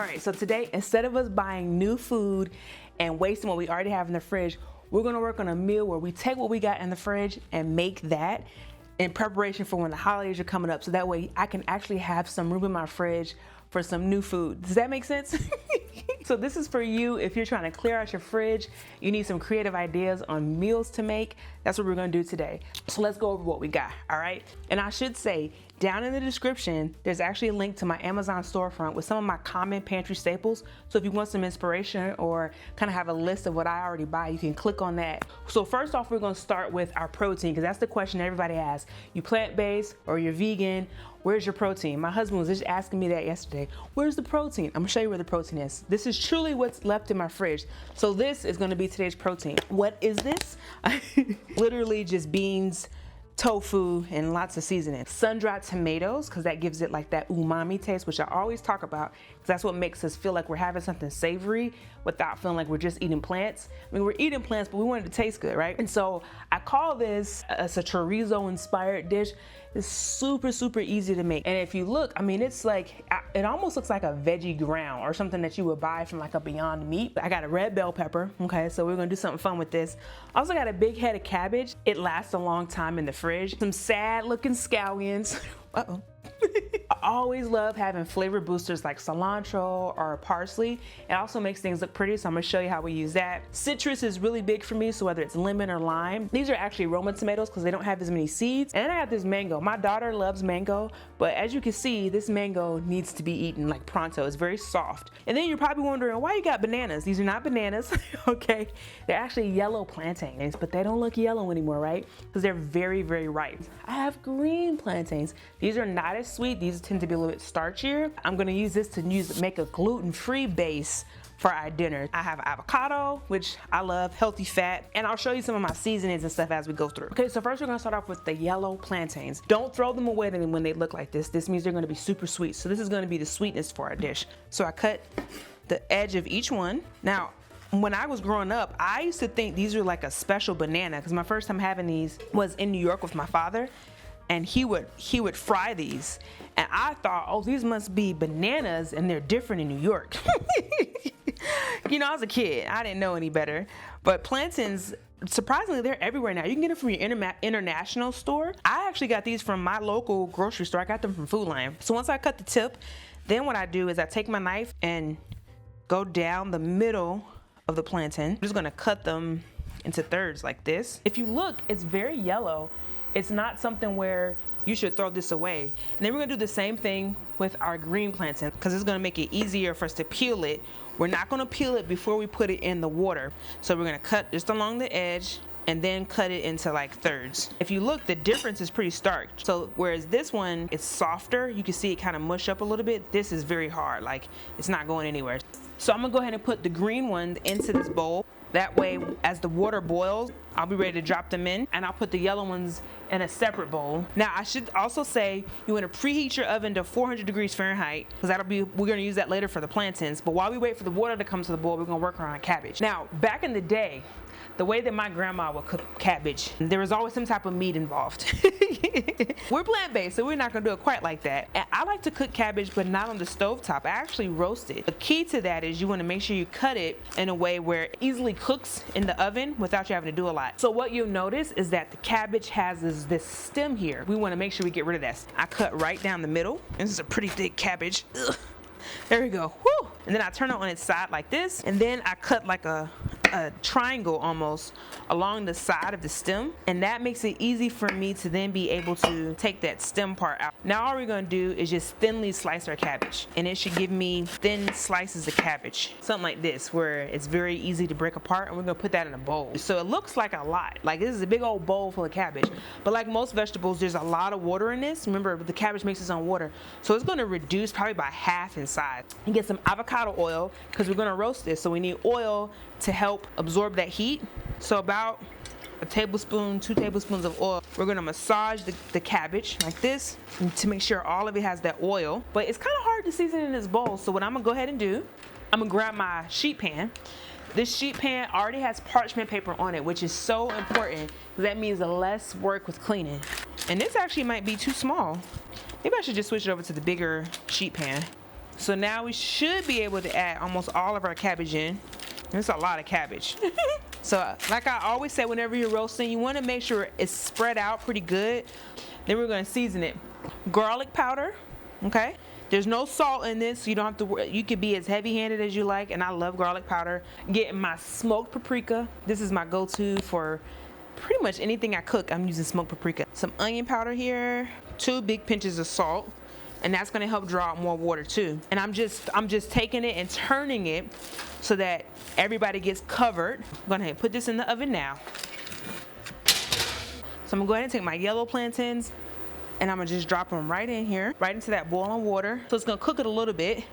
right, so today, instead of us buying new food and wasting what we already have in the fridge, we're gonna work on a meal where we take what we got in the fridge and make that in preparation for when the holidays are coming up. So that way I can actually have some room in my fridge for some new food. Does that make sense? So this is for you if you're trying to clear out your fridge, you need some creative ideas on meals to make. That's what we're gonna do today. So let's go over what we got, all right? And I should say, down in the description, there's actually a link to my Amazon storefront with some of my common pantry staples. So if you want some inspiration or kind of have a list of what I already buy, you can click on that. So first off, we're gonna start with our protein, because that's the question everybody asks. You plant-based or you're vegan, where's your protein? My husband was just asking me that yesterday. Where's the protein? I'm gonna show you where the protein is. This is truly what's left in my fridge. So this is gonna be today's protein. What is this? Literally just beans, tofu, and lots of seasoning. Sun-dried tomatoes, because that gives it like that umami taste, which I always talk about, because that's what makes us feel like we're having something savory without feeling like we're just eating plants. I mean, we're eating plants, but we want it to taste good, right? And so I call this a chorizo-inspired dish. It's super, super easy to make. And if you look, I mean, it's like, it almost looks like a veggie ground or something that you would buy from like a Beyond Meat. I got a red bell pepper, okay, so we're gonna do something fun with this. I also got a big head of cabbage. It lasts a long time in the fridge. Some sad looking scallions. Uh-oh. I always love having flavor boosters like cilantro or parsley. It also makes things look pretty, so I'm gonna show you how we use that. Citrus is really big for me, so whether it's lemon or lime. These are actually Roma tomatoes because they don't have as many seeds. And then I have this mango. My daughter loves mango, but as you can see, this mango needs to be eaten like pronto. It's very soft. And then you're probably wondering, why you got bananas? These are not bananas, okay? They're actually yellow plantains, but they don't look yellow anymore, right? Because they're very, very ripe. I have green plantains. These are not as sweet. These tend to be a little bit starchier. I'm gonna use this to make a gluten-free base for our dinner. I have avocado, which I love, healthy fat, and I'll show you some of my seasonings and stuff as we go through. Okay, so first we're gonna start off with the yellow plantains. Don't throw them away when they look like this. This means they're gonna be super sweet. So this is gonna be the sweetness for our dish. So I cut the edge of each one. Now, when I was growing up, I used to think these were like a special banana, because my first time having these was in New York with my father, and he would fry these, and I thought, oh, these must be bananas and they're different in New York. You know, I was a kid, I didn't know any better. But plantains, surprisingly, they're everywhere now. You can get them from your international store. I actually got these from my local grocery store. I got them from Food Lion. So once I cut the tip, then what I do is I take my knife and go down the middle of the plantain. I'm just gonna cut them into thirds like this. If you look, it's very yellow. It's not something where you should throw this away. And then we're gonna do the same thing with our green plantain, because it's gonna make it easier for us to peel it. We're not gonna peel it before we put it in the water. So we're gonna cut just along the edge and then cut it into like thirds. If you look, the difference is pretty stark. So whereas this one is softer, you can see it kind of mush up a little bit. This is very hard, like it's not going anywhere. So I'm gonna go ahead and put the green one into this bowl. That way, as the water boils, I'll be ready to drop them in, and I'll put the yellow ones in a separate bowl. Now, I should also say you want to preheat your oven to 400 degrees Fahrenheit, because we're going to use that later for the plantains. But while we wait for the water to come to the boil, we're going to work on our cabbage. Now, back in the day, the way that my grandma would cook cabbage, there was always some type of meat involved. We're plant-based, so we're not gonna do it quite like that. And I like to cook cabbage, but not on the stovetop. I actually roast it. The key to that is you wanna make sure you cut it in a way where it easily cooks in the oven without you having to do a lot. So what you'll notice is that the cabbage has this stem here. We wanna make sure we get rid of that. I cut right down the middle. This is a pretty thick cabbage. Ugh. There we go. Woo! And then I turn it on its side like this, and then I cut like a triangle almost along the side of the stem, and that makes it easy for me to then be able to take that stem part out. Now all we're gonna do is just thinly slice our cabbage, and it should give me thin slices of cabbage, something like this, where it's very easy to break apart, and we're gonna put that in a bowl. So it looks like a lot, like this is a big old bowl full of cabbage, but like most vegetables, there's a lot of water in this. Remember, the cabbage makes its own water, so it's gonna reduce probably by half in size. And get some avocado oil, because we're gonna roast this, so we need oil to help absorb that heat. So about a tablespoon, 2 tablespoons of oil. We're gonna massage the cabbage like this to make sure all of it has that oil. But it's kind of hard to season in this bowl, so what I'm gonna go ahead and do, I'm gonna grab my sheet pan. This sheet pan already has parchment paper on it, which is so important, because that means less work with cleaning. And this actually might be too small. Maybe I should just switch it over to the bigger sheet pan. So now we should be able to add almost all of our cabbage in. It's a lot of cabbage. So like I always say, whenever you're roasting, you want to make sure it's spread out pretty good. Then we're going to season it. Garlic powder, okay? There's no salt in this, so you don't have to worry. You can be as heavy-handed as you like, and I love garlic powder. Getting my smoked paprika. This is my go-to for pretty much anything I cook. I'm using smoked paprika. Some onion powder here, 2 big pinches of salt, and that's gonna help draw out more water too. And I'm just taking it and turning it so that everybody gets covered. I'm gonna put this in the oven now. So I'm gonna go ahead and take my yellow plantains, and I'm gonna just drop them right in here, right into that boiling water. So it's gonna cook it a little bit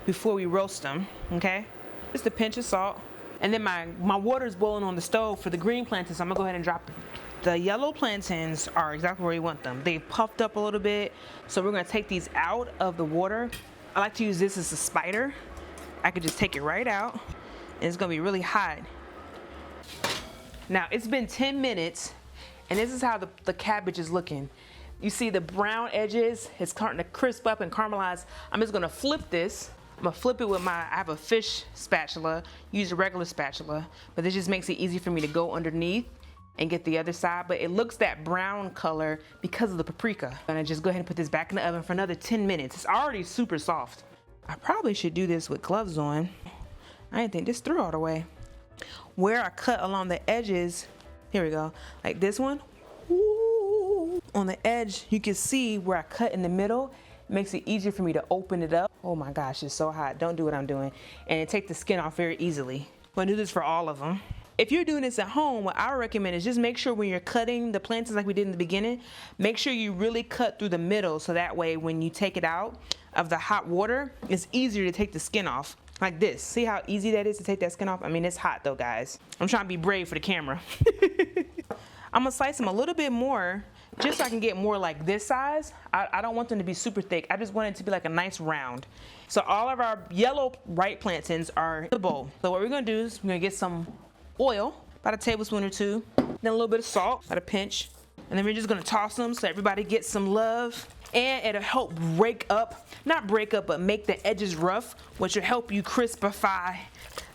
before we roast them, okay? Just a pinch of salt. And then my water is boiling on the stove for the green plantains, so I'm gonna go ahead and drop them. The yellow plantains are exactly where you want them. They puffed up a little bit, so we're gonna take these out of the water. I like to use this as a spider. I could just take it right out, and it's gonna be really hot. Now, it's been 10 minutes, and this is how the cabbage is looking. You see the brown edges, it's starting to crisp up and caramelize. I'm just gonna flip this. I'm gonna flip it with I have a fish spatula, use a regular spatula, but this just makes it easy for me to go underneath and get the other side, but it looks that brown color because of the paprika. I'm gonna just go ahead and put this back in the oven for another 10 minutes. It's already super soft. I probably should do this with gloves on. I didn't think this through all the way. Where I cut along the edges, here we go, like this one, ooh, on the edge, you can see where I cut in the middle. It makes it easier for me to open it up. Oh my gosh, it's so hot. Don't do what I'm doing. And take the skin off very easily. I'm gonna do this for all of them. If you're doing this at home, what I would recommend is just make sure when you're cutting the plantains like we did in the beginning, make sure you really cut through the middle, so that way when you take it out of the hot water, it's easier to take the skin off. Like this. See how easy that is to take that skin off? I mean, it's hot though, guys. I'm trying to be brave for the camera. I'm gonna slice them a little bit more, just so I can get more like this size. I don't want them to be super thick. I just want it to be like a nice round. So all of our yellow ripe plantains are in the bowl. So what we're gonna do is we're gonna get some oil, about a tablespoon or 2, then a little bit of salt, about a pinch, and then we're just gonna toss them so everybody gets some love. And it'll help not break up, but make the edges rough, which will help you crispify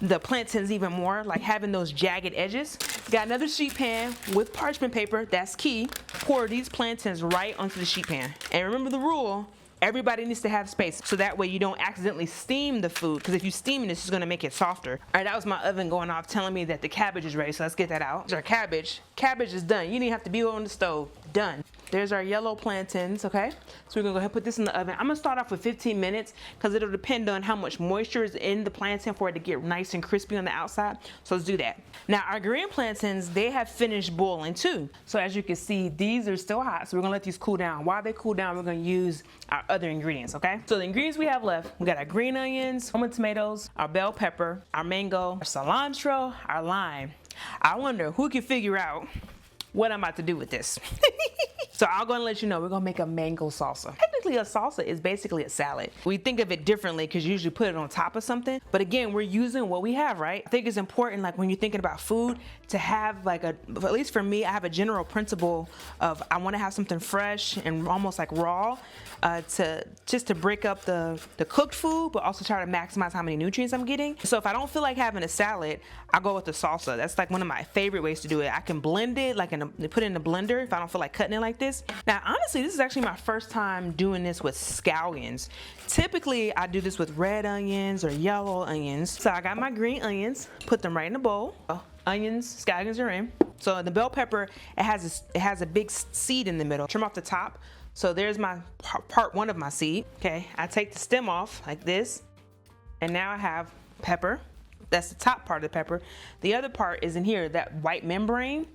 the plantains even more, like having those jagged edges. Got another sheet pan with parchment paper, that's key. Pour these plantains right onto the sheet pan. And remember the rule, everybody needs to have space, so that way you don't accidentally steam the food, because if you steam it, it's just gonna make it softer. All right, that was my oven going off telling me that the cabbage is ready, so let's get that out. There's our cabbage. Cabbage is done. You didn't have to be on the stove. Done. There's our yellow plantains, okay? So we're gonna go ahead and put this in the oven. I'm gonna start off with 15 minutes because it'll depend on how much moisture is in the plantain for it to get nice and crispy on the outside. So let's do that. Now our green plantains, they have finished boiling too. So as you can see, these are still hot. So we're gonna let these cool down. While they cool down, we're gonna use our other ingredients, okay? So the ingredients we have left, we got our green onions, Roma tomatoes, our bell pepper, our mango, our cilantro, our lime. I wonder who can figure out what I'm about to do with this. So I'm gonna let you know, we're gonna make a mango salsa. Technically a salsa is basically a salad. We think of it differently because you usually put it on top of something. But again, we're using what we have, right? I think it's important, like when you're thinking about food, to have like at least for me, I have a general principle of I wanna have something fresh and almost like raw to break up the cooked food, but also try to maximize how many nutrients I'm getting. So if I don't feel like having a salad, I'll go with the salsa. That's like one of my favorite ways to do it. I can blend it, like put it in the blender if I don't feel like cutting it like this. Now, honestly, this is actually my first time doing this with scallions. Typically, I do this with red onions or yellow onions. So I got my green onions, put them right in the bowl. Onions, scallions are in. So the bell pepper, it has a big seed in the middle. Trim off the top. So there's my part one of my seed. Okay, I take the stem off like this, and now I have pepper. That's the top part of the pepper. The other part is in here, that white membrane.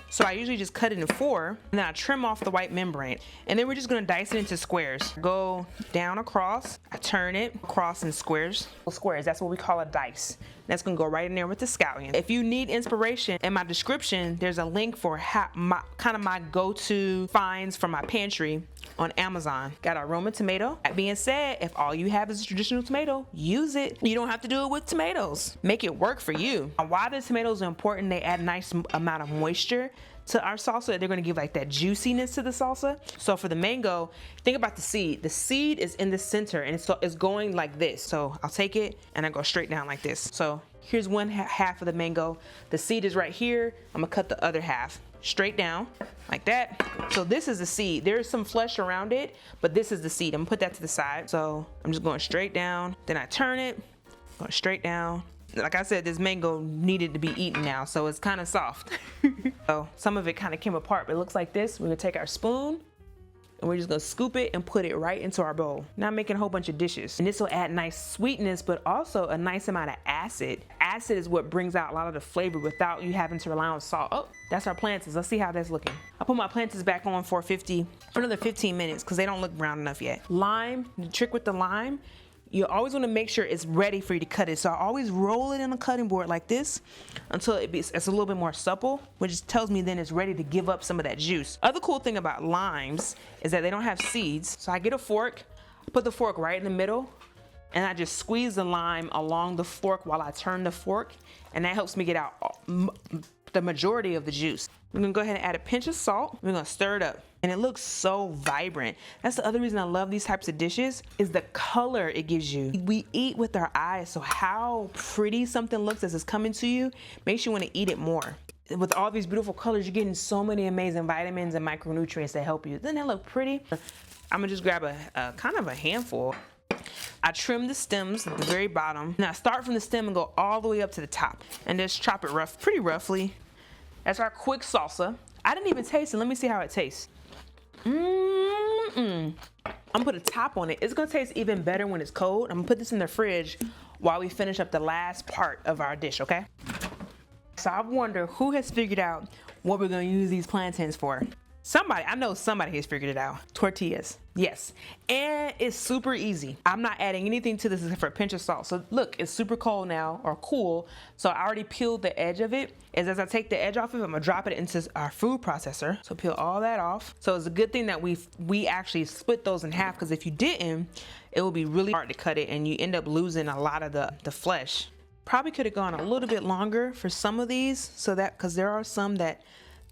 So I usually just cut it in 4, and then I trim off the white membrane. And then we're just gonna dice it into squares. Go down across, I turn it across in squares. Squares, that's what we call a dice. That's gonna go right in there with the scallion. If you need inspiration, in my description, there's a link for my go-to finds from my pantry on Amazon. Got our Roma tomato. That being said, if all you have is a traditional tomato, use it. You don't have to do it with tomatoes. Make it work for you. And why the tomatoes are important, they add a nice amount of moisture to our salsa. They're gonna give like that juiciness to the salsa. So for the mango, think about the seed. The seed is in the center and it's going like this. So I'll take it and I go straight down like this. So here's one half of the mango. The seed is right here. I'm gonna cut the other half straight down like that. So this is the seed. There's some flesh around it, but this is the seed. I'm gonna put that to the side. So I'm just going straight down. Then I turn it, going straight down. Like I said, this mango needed to be eaten now, so it's kind of soft. So some of it kind of came apart, but it looks like this. We're gonna take our spoon and we're just gonna scoop it and put it right into our bowl. Now I'm making a whole bunch of dishes. And this will add nice sweetness, but also a nice amount of acid. Acid is what brings out a lot of the flavor without you having to rely on salt. Oh, that's our plantains. Let's see how that's looking. I put my plantains back on for another 15 minutes because they don't look brown enough yet. Lime, the trick with the lime, you always want to make sure it's ready for you to cut it. So I always roll it in a cutting board like this until it's a little bit more supple, which tells me then it's ready to give up some of that juice. Other cool thing about limes is that they don't have seeds. So I get a fork, put the fork right in the middle, and I just squeeze the lime along the fork while I turn the fork, and that helps me get out the majority of the juice. We're gonna go ahead and add a pinch of salt. We're gonna stir it up. And it looks so vibrant. That's the other reason I love these types of dishes, is the color it gives you. We eat with our eyes, so how pretty something looks as it's coming to you makes you wanna eat it more. With all these beautiful colors, you're getting so many amazing vitamins and micronutrients that help you. Doesn't that look pretty? I'm gonna just grab a kind of a handful. I trim the stems at the very bottom. Now I start from the stem and go all the way up to the top and just chop it pretty roughly. That's our quick salsa. I didn't even taste it. Let me see how it tastes. I'm gonna put a top on it. It's gonna taste even better when it's cold. I'm gonna put this in the fridge while we finish up the last part of our dish, okay? So I wonder who has figured out what we're gonna use these plantains for. Somebody, I know somebody has figured it out. Tortillas, yes. And it's super easy. I'm not adding anything to this except for a pinch of salt. So look, it's super cold now, or cool. So I already peeled the edge of it. As I take the edge off of it, I'm gonna drop it into our food processor. So peel all that off. So it's a good thing that we actually split those in half, because if you didn't, it would be really hard to cut it and you end up losing a lot of the flesh. Probably could have gone a little bit longer for some of these, so that, because there are some that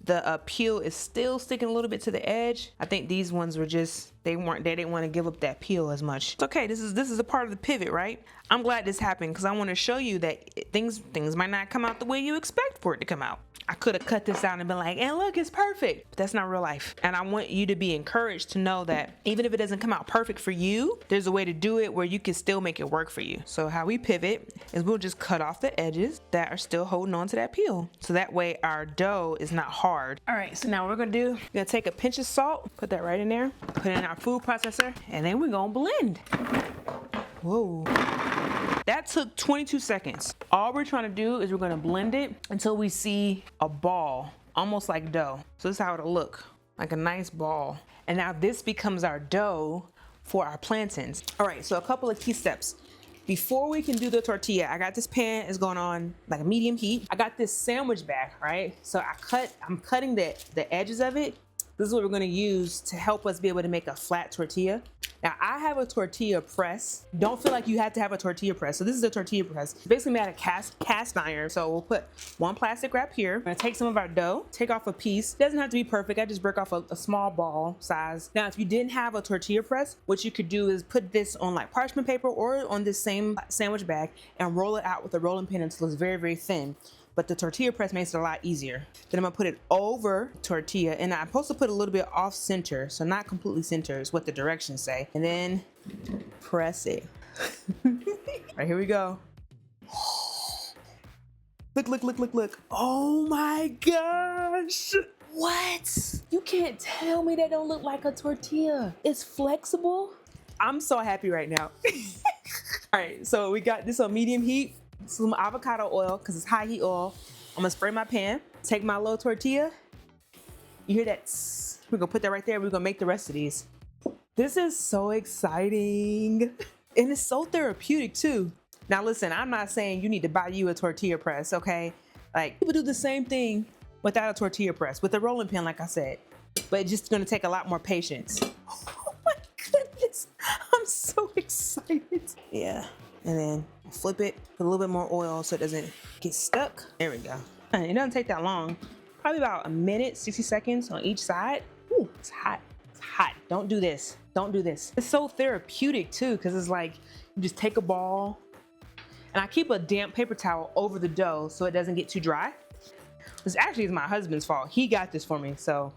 the peel is still sticking a little bit to the edge. I think these ones were just, they didn't want to give up that peel as much. It's okay, this is a part of the pivot, right? I'm glad this happened because I want to show you that things might not come out the way you expect for it to come out. I could have cut this out and been like, and look, it's perfect. But that's not real life. And I want you to be encouraged to know that even if it doesn't come out perfect for you, there's a way to do it where you can still make it work for you. So how we pivot is we'll just cut off the edges that are still holding on to that peel. So that way our dough is not hard. All right, so now what we're gonna do, we're gonna take a pinch of salt, put that right in there, put it in our food processor, and then we're gonna blend. Whoa. That took 22 seconds. All we're trying to do is we're gonna blend it until we see a ball, almost like dough. So this is how it'll look, like a nice ball. And now this becomes our dough for our plantains. All right, so a couple of key steps. Before we can do the tortilla, I got this pan is going on like a medium heat. I got this sandwich bag, right? So I'm cutting the edges of it. This is what we're gonna use to help us be able to make a flat tortilla. Now I have a tortilla press. Don't feel like you have to have a tortilla press. So this is a tortilla press. It's basically made out of cast iron. So we'll put one plastic wrap here. We're gonna take some of our dough, take off a piece. It doesn't have to be perfect. I just break off a small ball size. Now, if you didn't have a tortilla press, what you could do is put this on like parchment paper or on this same sandwich bag and roll it out with a rolling pin until it's very, very thin. But the tortilla press makes it a lot easier. Then I'm gonna put it over tortilla, and I'm supposed to put a little bit off center, so not completely center is what the directions say. And then press it. All right, here we go. Look, look, look, look, look. Oh my gosh. What? You can't tell me that don't look like a tortilla. It's flexible. I'm so happy right now. All right, so we got this on medium heat. Some avocado oil, because it's high heat oil. I'm gonna spray my pan, take my little tortilla. You hear that? We're gonna put that right there. We're gonna make the rest of these. This is so exciting. And it's so therapeutic too. Now listen, I'm not saying you need to buy you a tortilla press, okay? Like, people do the same thing without a tortilla press, with a rolling pin, like I said. but it's just gonna take a lot more patience. Oh my goodness, I'm so excited. Yeah, and then flip it, put a little bit more oil so it doesn't get stuck. There we go. And it doesn't take that long. Probably about a minute, 60 seconds on each side. Ooh, it's hot. It's hot. Don't do this. Don't do this. It's so therapeutic too, because it's like you just take a ball, and I keep a damp paper towel over the dough so it doesn't get too dry. This actually is my husband's fault. He got this for me, so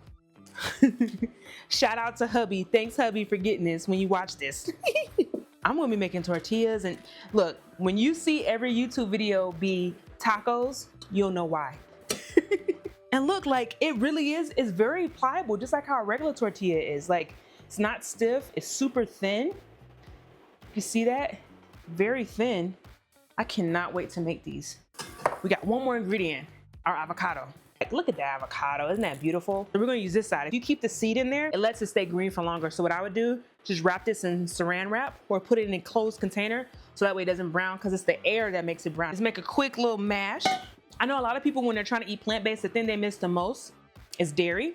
shout out to hubby. Thanks, hubby, for getting this when you watch this. I'm gonna be making tortillas, and look, when you see every YouTube video be tacos, you'll know why. And look, like it really is, it's very pliable, just like how a regular tortilla is. Like it's not stiff, it's super thin. You see that? Very thin. I cannot wait to make these. We got one more ingredient, our avocado. Like, look at that avocado, isn't that beautiful? So we're gonna use this side. If you keep the seed in there, it lets it stay green for longer. So what I would do, just wrap this in saran wrap or put it in a closed container so that way it doesn't brown, because it's the air that makes it brown. Just make a quick little mash. I know a lot of people, when they're trying to eat plant-based, the thing they miss the most is dairy.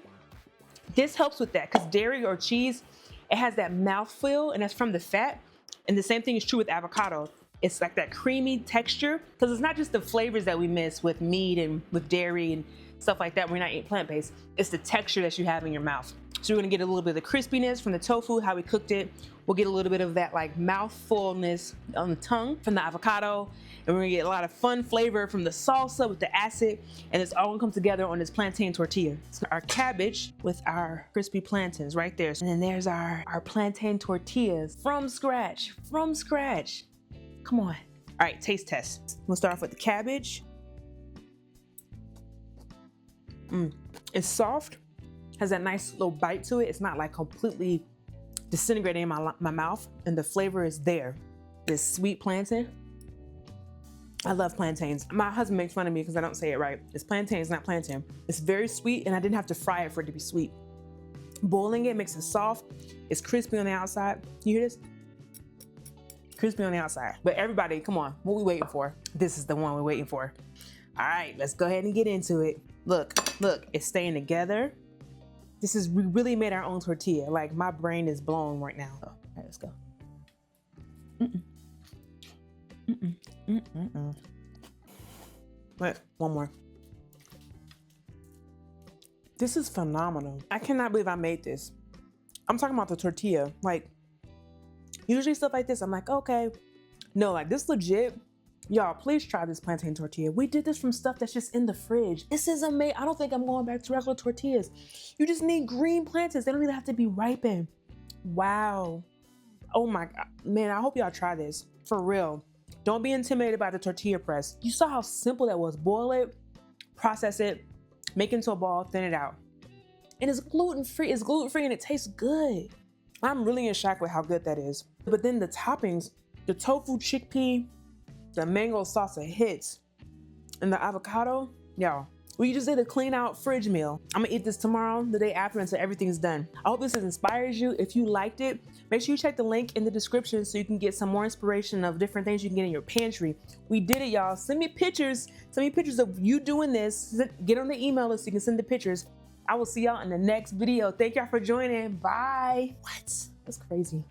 This helps with that, because dairy or cheese, it has that mouthfeel, and that's from the fat. And the same thing is true with avocado. It's like that creamy texture, because it's not just the flavors that we miss with meat and with dairy and stuff like that when we're not eating plant-based. It's the texture that you have in your mouth. So we're gonna get a little bit of the crispiness from the tofu, how we cooked it. We'll get a little bit of that like mouthfulness on the tongue from the avocado. And we're gonna get a lot of fun flavor from the salsa with the acid. And it's all gonna come together on this plantain tortilla. So our cabbage with our crispy plantains right there. And then there's our plantain tortillas from scratch, Come on. All right, taste test. We'll start off with the cabbage. It's soft, has that nice little bite to it. It's not like completely disintegrating in my mouth, and the flavor is there. This sweet plantain. I love plantains. My husband makes fun of me because I don't say it right. It's plantains, not plantain. It's very sweet, and I didn't have to fry it for it to be sweet. Boiling it makes it soft. It's crispy on the outside. You hear this? Crispy on the outside. But everybody, come on, what we waiting for? This is the one we're waiting for. All right, let's go ahead and get into it. Look, it's staying together. We really made our own tortilla. Like, my brain is blown right now. All right, let's go. Wait, one more. This is phenomenal. I cannot believe I made this. I'm talking about the tortilla. Like, usually stuff like this, I'm like, okay. No, like this legit. Y'all, please try this plantain tortilla. We did this from stuff that's just in the fridge. This is amazing. I don't think I'm going back to regular tortillas. You just need green plantains. They don't even have to be ripened. Wow. Oh my God. Man, I hope y'all try this. For real. Don't be intimidated by the tortilla press. You saw how simple that was. Boil it, process it, make it into a ball, thin it out. And it's gluten-free. It's gluten-free and it tastes good. I'm really in shock with how good that is. But then the toppings, the tofu, chickpea, the mango salsa hits, and the avocado, y'all. We just did a clean out fridge meal. I'm gonna eat this tomorrow, the day after, until everything's done. I hope this inspires you. If you liked it, make sure you check the link in the description so you can get some more inspiration of different things you can get in your pantry. We did it, y'all. Send me pictures of you doing this. Get on the email list so you can send the pictures. I will see y'all in the next video. Thank y'all for joining. Bye. What? That's crazy.